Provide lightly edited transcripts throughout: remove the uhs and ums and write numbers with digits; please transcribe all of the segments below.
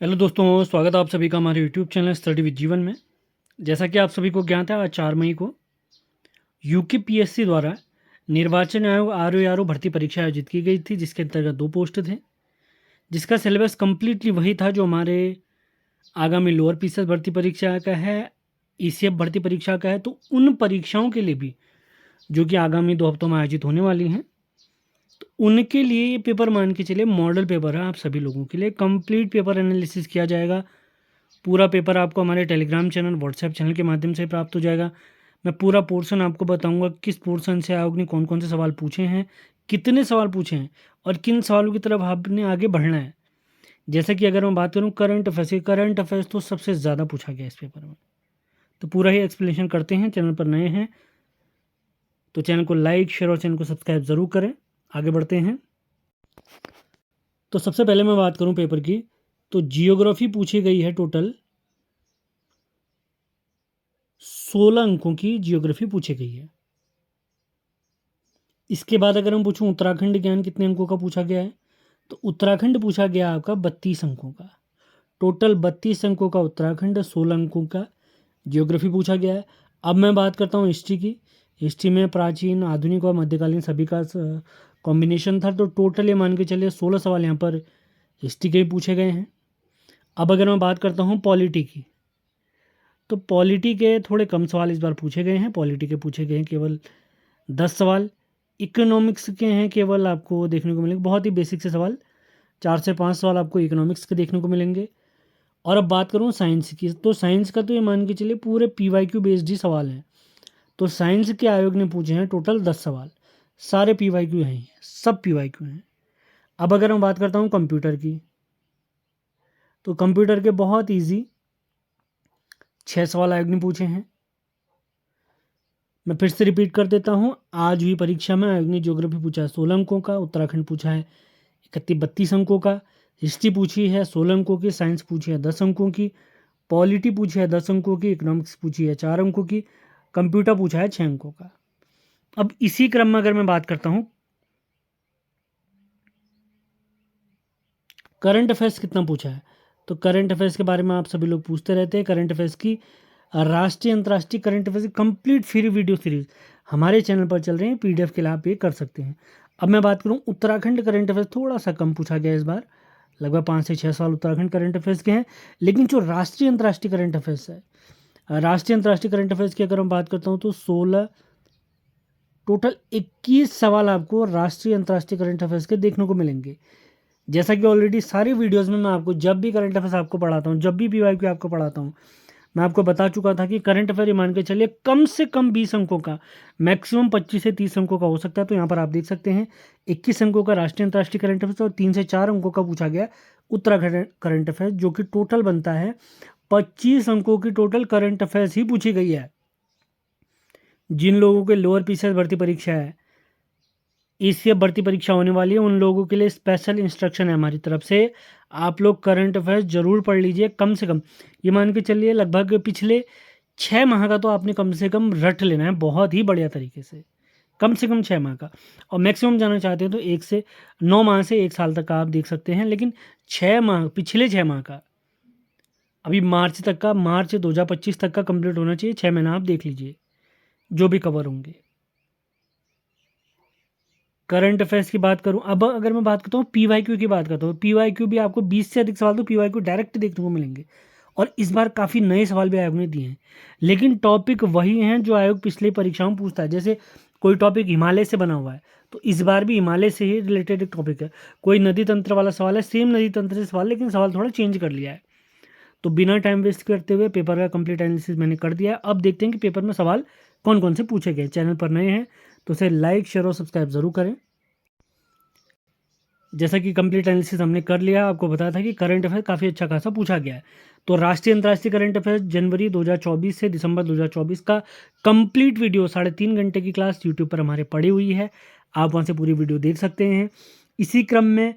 Hello दोस्तों, स्वागत है आप सभी का हमारे यूट्यूब चैनल स्टडी विद जीवन में। जैसा कि आप सभी को ज्ञात है, आज 4 मई को यूकेपीएससी द्वारा निर्वाचन आयोग आरओ भर्ती परीक्षा आयोजित की गई थी, जिसके अंतर्गत 2 पोस्ट थे, जिसका सिलेबस कम्प्लीटली वही था जो हमारे आगामी लोअर पीसीएस भर्ती परीक्षा का है, ईसीएफ भर्ती परीक्षा का है। तो उन परीक्षाओं के लिए भी जो कि आगामी 2 हफ्तों में आयोजित होने वाली हैं, तो उनके लिए ये पेपर मान के चलिए मॉडल पेपर है। आप सभी लोगों के लिए कंप्लीट पेपर एनालिसिस किया जाएगा। पूरा पेपर आपको हमारे टेलीग्राम चैनल, व्हाट्सएप चैनल के माध्यम से प्राप्त हो जाएगा। मैं पूरा पोर्शन आपको बताऊंगा, किस पोर्शन से आयोग ने कौन कौन से सवाल पूछे हैं, कितने सवाल पूछे हैं और किन सवालों की तरफ आपने आगे बढ़ना है। जैसे कि अगर मैं बात करूं करंट अफेयर्स तो सबसे ज़्यादा पूछा गया इस पेपर में। तो पूरा ही एक्सप्लेनेशन करते हैं। चैनल पर नए हैं तो चैनल को लाइक, शेयर और चैनल को सब्सक्राइब ज़रूर करें। आगे बढ़ते हैं। तो सबसे पहले मैं बात करूं पेपर की, तो जियोग्राफी पूछी गई है। टोटल 16 अंकों की जियोग्राफी पूछी गई है। इसके बाद अगर हम पूछूं उत्तराखंड ज्ञान कितने अंकों का पूछा गया है, तो उत्तराखंड पूछा गया आपका 32 अंकों का। टोटल 32 अंकों का उत्तराखंड, 16 अंकों का जियोग्राफी पूछा गया है। अब मैं बात करता हूँ हिस्ट्री की। हिस्ट्री में प्राचीन, आधुनिक और मध्यकालीन सभी का कॉम्बिनेशन था। तो टोटल ये मान के चलिए 16 सवाल यहाँ पर हिस्ट्री के भी पूछे गए हैं। अब अगर मैं बात करता हूँ पॉलिटी की, तो पॉलिटी के थोड़े कम सवाल इस बार पूछे गए हैं। पॉलिटी के पूछे गए हैं केवल 10 सवाल। इकोनॉमिक्स के हैं केवल आपको देखने को मिलेंगे बहुत ही बेसिक से सवाल, 4 से 5 सवाल आपको इकोनॉमिक्स के देखने को मिलेंगे। और अब बात करूँ साइंस की, तो साइंस का तो ये मान के चलिए पूरे पीवाईक्यू बेस्ड ही सवाल हैं। तो साइंस के आयोग ने पूछे हैं टोटल 10 सवाल, सारे पीवाईक्यू हैं, सब पीवाईक्यू हैं। अब अगर मैं बात करता हूँ कंप्यूटर की, तो कंप्यूटर के बहुत ईजी 6 सवाल आयोग ने पूछे हैं। मैं फिर से रिपीट कर देता हूँ। आज हुई परीक्षा में आयोग ने ज्योग्राफी पूछा है 16 अंकों का, उत्तराखंड पूछा है 32 अंकों का, हिस्ट्री पूछी है 16 अंकों की, साइंस पूछी है 10 अंकों की, पॉलिटी पूछी है 10 अंकों की, इकोनॉमिक्स पूछी है 4 अंकों की, कंप्यूटर पूछा है 6 अंकों का। अब इसी क्रम में अगर मैं बात करता हूँ करंट अफेयर्स कितना पूछा है, तो करंट अफेयर्स के बारे में आप सभी लोग पूछते रहते हैं। करंट अफेयर्स की राष्ट्रीय अंतर्राष्ट्रीय करंट अफेयर्स की कंप्लीट फ्री वीडियो सीरीज हमारे चैनल पर चल रहे हैं। पीडीएफ के लिए आप ये कर सकते हैं। अब मैं बात करूं उत्तराखंड करंट अफेयर्स, थोड़ा सा कम पूछा गया इस बार, लगभग 5 से 6 सवाल उत्तराखंड करंट अफेयर्स के हैं। लेकिन जो राष्ट्रीय अंतर्राष्ट्रीय करंट अफेयर्स है, राष्ट्रीय अंतर्राष्ट्रीय करंट अफेयर्स की अगर मैं बात करता हूँ, तो 16 टोटल 21 सवाल आपको राष्ट्रीय अंतर्राष्ट्रीय करंट अफेयर्स के देखने को मिलेंगे। जैसा कि ऑलरेडी सारी वीडियोस में मैं आपको जब भी करंट अफेयर्स आपको पढ़ाता हूँ, जब भी पीवाईक्यू आपको पढ़ाता हूँ, मैं आपको बता चुका था कि करंट अफेयर मान के चलिए कम से कम 20 अंकों का, मैक्सिमम 25 से 30 अंकों का हो सकता है। तो यहाँ पर आप देख सकते हैं 21 अंकों का राष्ट्रीय अंतर्राष्ट्रीय करंट अफेयर्स और 3 से 4 अंकों का पूछा गया उत्तराखंड करंट अफेयर्स, जो कि टोटल बनता है 25 अंकों की टोटल करंट अफेयर्स ही पूछी गई है। जिन लोगों के लोअर पीसीएस भर्ती परीक्षा है, ईसीएफ भर्ती परीक्षा होने वाली है, उन लोगों के लिए स्पेशल इंस्ट्रक्शन है हमारी तरफ से। आप लोग करंट अफेयर्स जरूर पढ़ लीजिए। कम से कम ये मान के चलिए लगभग पिछले 6 माह का तो आपने कम से कम रट लेना है, बहुत ही बढ़िया तरीके से, कम से कम 6 माह का। और मैक्सिमम जाना चाहते हैं तो 1 से 9 माह से 1 साल तक का आप देख सकते हैं। लेकिन 6 माह, पिछले 6 माह का, अभी मार्च तक का, मार्च 2025 तक का कंप्लीट होना चाहिए। 6 महीना आप देख लीजिए जो भी कवर होंगे। करंट अफेयर्स की बात करूं, अब अगर मैं बात करता हूँ पीवाईक्यू की बात करता हूँ, पीवाईक्यू भी आपको 20 से अधिक सवाल तो पीवाईक्यू डायरेक्ट देखने को मिलेंगे। और इस बार काफ़ी नए सवाल भी आयोग ने दिए हैं, लेकिन टॉपिक वही हैं जो आयोग पिछली परीक्षाओं में पूछता है। जैसे कोई टॉपिक हिमालय से बना हुआ है, तो इस बार भी हिमालय से ही रिलेटेड एक टॉपिक है। कोई नदी तंत्र वाला सवाल है, सेम नदी तंत्र से सवाल, लेकिन सवाल थोड़ा चेंज कर लिया है। तो बिना टाइम वेस्ट करते हुए पेपर का कंप्लीट एनालिसिस मैंने कर दिया है। अब देखते हैं कि पेपर में सवाल कौन कौन से पूछे गए। चैनल पर नए हैं तो उसे लाइक, शेयर और सब्सक्राइब जरूर करें। जैसा कि कंप्लीट एनालिसिस हमने कर लिया, आपको बताया था कि करंट अफेयर काफ़ी अच्छा खासा पूछा गया है। तो राष्ट्रीय अंतर्राष्ट्रीय करंट अफेयर जनवरी 2024 से दिसंबर 2024 का कंप्लीट वीडियो 3.5 घंटे की क्लास यूट्यूब पर हमारे पड़ी हुई है, आप वहाँ से पूरी वीडियो देख सकते हैं। इसी क्रम में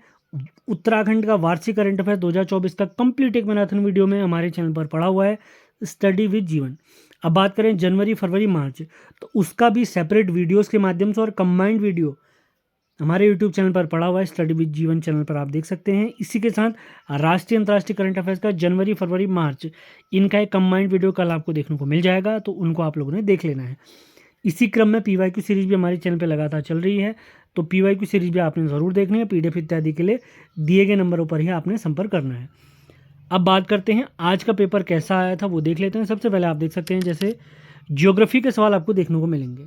उत्तराखंड का वार्षिक करंट अफेयर 2024 का कंप्लीट एक मैराथन वीडियो में हमारे चैनल पर पड़ा हुआ है, स्टडी विद जीवन। अब बात करें जनवरी, फरवरी, मार्च, तो उसका भी सेपरेट वीडियोज़ के माध्यम से और कंबाइंड वीडियो हमारे यूट्यूब चैनल पर पड़ा हुआ है, स्टडी विद जीवन चैनल पर आप देख सकते हैं। इसी के साथ राष्ट्रीय अंतर्राष्ट्रीय करंट अफेयर्स का जनवरी फरवरी मार्च इनका एक कंबाइंड वीडियो कल आपको देखने को मिल जाएगा, तो उनको आप लोगों ने देख लेना है। इसी क्रम में PYQ सीरीज भी हमारे चैनल पर लगातार चल रही है, तो PYQ सीरीज भी आपने ज़रूर देखनी है। PDF इत्यादि के लिए दिए गए नंबरों पर ही आपने संपर्क करना है। अब बात करते हैं आज का पेपर कैसा आया था, वो देख लेते हैं। सबसे पहले आप देख सकते हैं जैसे ज्योग्राफी के सवाल आपको देखने को मिलेंगे।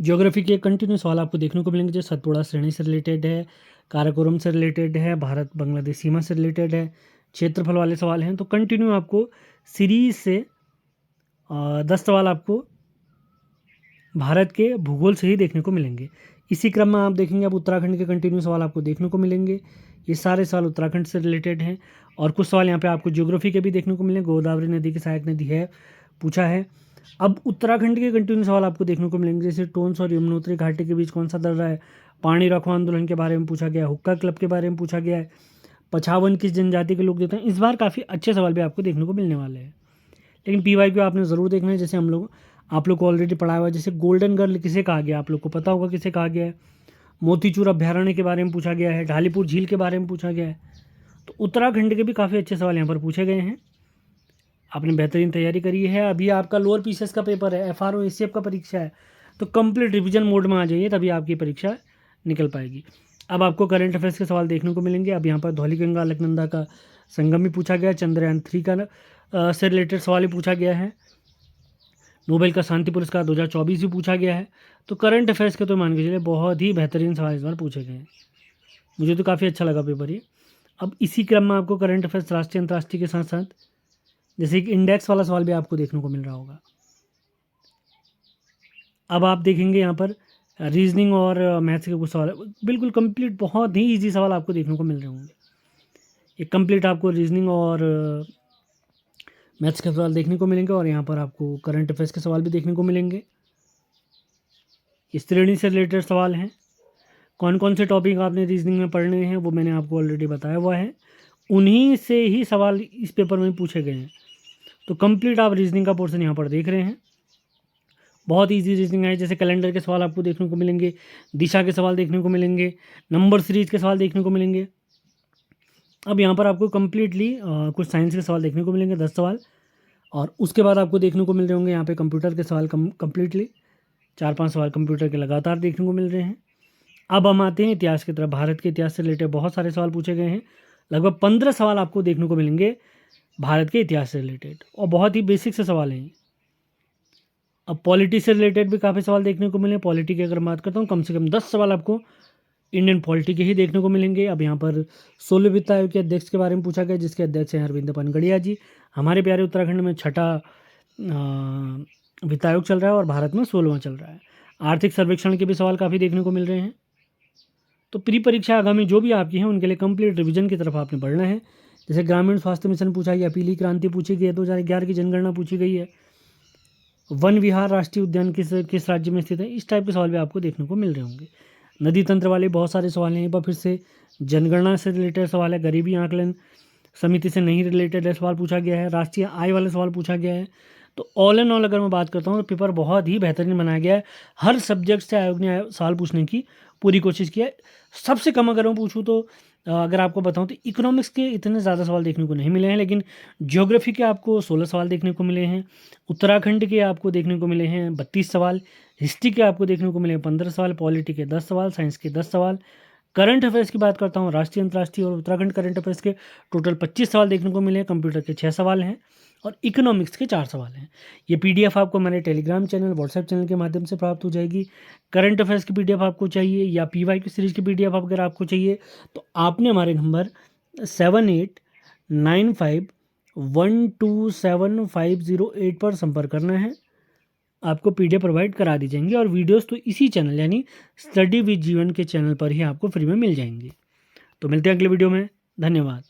ज्योग्राफी के कंटिन्यू सवाल आपको देखने को मिलेंगे, जैसे सतपुड़ा श्रेणी से रिलेटेड है, काराकोरम से रिलेटेड है, भारत बांग्लादेश सीमा से रिलेटेड है, क्षेत्रफल वाले सवाल हैं। तो कंटिन्यू आपको सीरीज से 10 सवाल आपको भारत के भूगोल से ही देखने को मिलेंगे। इसी क्रम में आप देखेंगे अब उत्तराखंड के कंटिन्यू सवाल आपको देखने को मिलेंगे। ये सारे सवाल उत्तराखंड से रिलेटेड हैं, और कुछ सवाल यहाँ पे आपको ज्योग्राफी के भी देखने को मिलेंगे। गोदावरी नदी की सहायक नदी है, पूछा है। अब उत्तराखंड के कंटिन्यू सवाल आपको देखने को मिलेंगे, जैसे टोंस और यमुनोत्री घाटी के बीच कौन सा दर्रा है, पानी रखो आंदोलन के बारे में पूछा गया है, हुक्का क्लब के बारे में पूछा गया है, पछावन किस जनजाति के लोग देते हैं। इस बार काफ़ी अच्छे सवाल भी आपको देखने को मिलने वाले हैं, लेकिन PYQ आपने ज़रूर देखना है। जैसे आप लोग को ऑलरेडी पढ़ा हुआ है, जैसे गोल्डन गर्ल किसे कहा गया, आप लोग को पता होगा किसे कहा गया है। मोतीचूर अभ्यारण्य के बारे में पूछा गया है, ढालीपुर झील के बारे में पूछा गया है। तो उत्तराखंड के भी काफ़ी अच्छे सवाल यहाँ पर पूछे गए हैं। आपने बेहतरीन तैयारी करी है। अभी आपका लोअर PCS का पेपर है, FRO ACF का परीक्षा है, तो कंप्लीट रिवीजन मोड में आ जाइए, तभी आपकी परीक्षा निकल पाएगी। अब आपको करंट अफेयर्स के सवाल देखने को मिलेंगे। अब यहाँ पर धौलीगंगा अलकनंदा का संगम भी पूछा गया है, चंद्रयान 3 का से रिलेटेड सवाल ही पूछा गया है, नोबेल का शांति पुरस्कार 2024 भी पूछा गया है। तो करंट अफेयर्स के तो मान के चलिए बहुत ही बेहतरीन सवाल इस बार पूछे गए हैं। मुझे तो काफ़ी अच्छा लगा पेपर ये। अब इसी क्रम में आपको करंट अफेयर्स राष्ट्रीय अंतर्राष्ट्रीय के साथ साथ जैसे एक इंडेक्स वाला सवाल भी आपको देखने को मिल रहा होगा। अब आप देखेंगे यहाँ पर रीजनिंग और मैथ्स के कुछ सवाल बिल्कुल कंप्लीट बहुत ही इजी सवाल आपको देखने को मिल रहे होंगे। एक कंप्लीट आपको रीजनिंग और मैथ्स के सवाल देखने को मिलेंगे, और यहाँ पर आपको करंट अफेयर्स के सवाल भी देखने को मिलेंगे। इस श्रेणी से रिलेटेड सवाल हैं। कौन कौन से टॉपिक आपने रीजनिंग में पढ़ने हैं वो मैंने आपको ऑलरेडी बताया हुआ है, उन्हीं से ही सवाल इस पेपर में पूछे गए हैं। तो कंप्लीट आप रीजनिंग का पोर्शन यहाँ पर देख रहे हैं। बहुत इजी रीजनिंग है, जैसे कैलेंडर के सवाल आपको देखने को मिलेंगे, दिशा के सवाल देखने को मिलेंगे, नंबर सीरीज के सवाल देखने को मिलेंगे। अब यहाँ पर आपको कम्प्लीटली कुछ साइंस के सवाल देखने को मिलेंगे 10 सवाल, और उसके बाद आपको देखने को मिल रहे होंगे यहाँ पे कंप्यूटर के सवाल कम्प्लीटली 4-5 सवाल कंप्यूटर के लगातार देखने को मिल रहे हैं। अब हम आते हैं इतिहास की तरफ। भारत के इतिहास से रिलेटेड बहुत सारे सवाल पूछे गए हैं, लगभग 15 सवाल आपको देखने को मिलेंगे भारत के इतिहास से रिलेटेड, और बहुत ही बेसिक से सवाल हैं। अब पॉलिटी से रिलेटेड भी काफ़ी सवाल देखने को मिले। पॉलिटी की अगर बात करता हूँ, कम से कम 10 सवाल आपको इंडियन पॉलिटी के ही देखने को मिलेंगे। अब यहाँ पर 16वें वित्त आयोग के अध्यक्ष के बारे में पूछा गया, जिसके अध्यक्ष हैं अरविंद पनगड़िया जी। हमारे प्यारे उत्तराखंड में 6ठा वित्त आयोग चल रहा है और भारत में 16वां चल रहा है। आर्थिक सर्वेक्षण के भी सवाल काफ़ी देखने को मिल रहे हैं। तो प्री परीक्षा आगामी जो भी आपकी हैं उनके लिए कंप्लीट रिवीजन की तरफ आपने बढ़ना है। जैसे ग्रामीण स्वास्थ्य मिशन पूछा गया, पीली क्रांति पूछी गई है, 2011 की जनगणना पूछी गई है, वन विहार राष्ट्रीय उद्यान किस राज्य में स्थित है, इस टाइप के सवाल भी आपको देखने को मिल रहे होंगे। नदी तंत्र वाले बहुत सारे सवाल हैं। एक बार फिर से जनगणना से रिलेटेड सवाल है, गरीबी आकलन समिति से नहीं रिलेटेड है सवाल पूछा गया है, राष्ट्रीय आय वाले सवाल पूछा गया है। तो ऑल एंड ऑल अगर मैं बात करता हूँ तो पेपर बहुत ही बेहतरीन बनाया गया है। हर सब्जेक्ट से आयोग ने सवाल पूछने की पूरी कोशिश की है। सबसे कम अगर मैं पूछूँ तो अगर आपको बताऊं तो इकोनॉमिक्स के इतने ज़्यादा सवाल देखने को नहीं मिले हैं, लेकिन ज्योग्राफी के आपको 16 सवाल देखने को मिले हैं, उत्तराखंड के आपको देखने को मिले हैं 32 सवाल, हिस्ट्री के आपको देखने को मिले हैं 15 सवाल, पॉलिटी के 10 सवाल, साइंस के 10 सवाल। करंट अफेयर्स की बात करता हूँ, राष्ट्रीय अंतर्राष्ट्रीय और उत्तराखंड करंट अफेयर्स के टोटल 25 सवाल देखने को मिले हैं, कंप्यूटर के 6 सवाल हैं और इकोनॉमिक्स के 4 सवाल हैं। ये PDF आपको हमारे टेलीग्राम चैनल, व्हाट्सएप चैनल के माध्यम से प्राप्त हो जाएगी। करंट अफेयर्स की PDF आपको चाहिए या PYQ सीरीज़ की PDF अगर आपको चाहिए तो आपने हमारे नंबर 7895127508 पर संपर्क करना है। आपको PDF प्रोवाइड करा दी जाएंगी और वीडियोस तो इसी चैनल यानी स्टडी विद जीवन के चैनल पर ही आपको फ्री में मिल जाएंगी। तो मिलते हैं अगले वीडियो में। धन्यवाद।